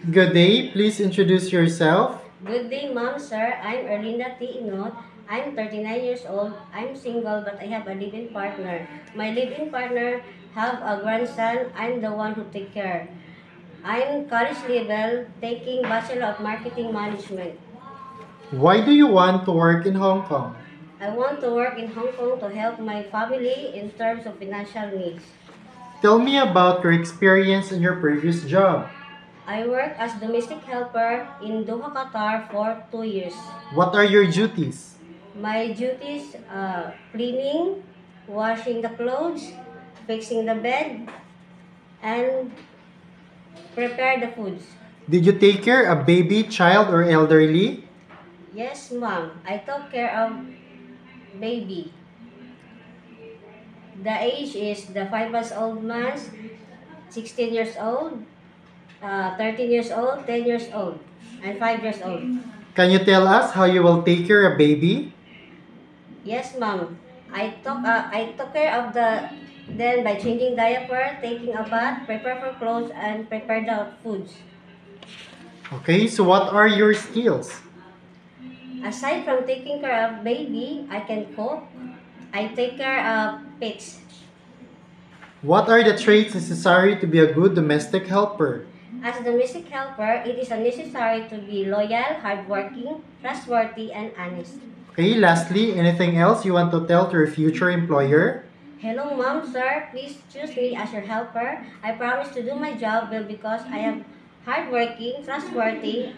Good day. Please introduce yourself. Good day, ma'am, sir. I'm Erlinda T. Inot. I'm 39 years old. I'm single, but I have a live-in partner. My live-in partner have a grandson. I'm the one who take care. I'm college level, taking Bachelor of Marketing Management. Why do you want to work in Hong Kong? I want to work in Hong Kong to help my family in terms of financial needs. Tell me about your experience in your previous job. I work as domestic helper in Doha, Qatar for 2 years. What are your duties? My duties cleaning, washing the clothes, fixing the bed, and prepare the foods. Did you take care of baby, child, or elderly? Yes, ma'am. I took care of baby. The age is the 5 months old man, 16 years old, 13 years old, 10 years old, and 5 years old. Can you tell us how you will take care of baby? Yes, ma'am. I took care of the then by changing diaper, taking a bath, prepare for clothes, and prepare the foods. Okay, so what are your skills? Aside from taking care of baby, I can cook. I take care of pets. What are the traits necessary to be a good domestic helper? As a domestic helper, it is necessary to be loyal, hardworking, trustworthy, and honest. Okay, lastly, anything else you want to tell to your future employer? Hello, mom, sir. Please choose me as your helper. I promise to do my job well because I am hardworking, trustworthy,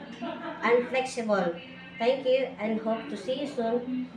and flexible. Thank you and hope to see you soon.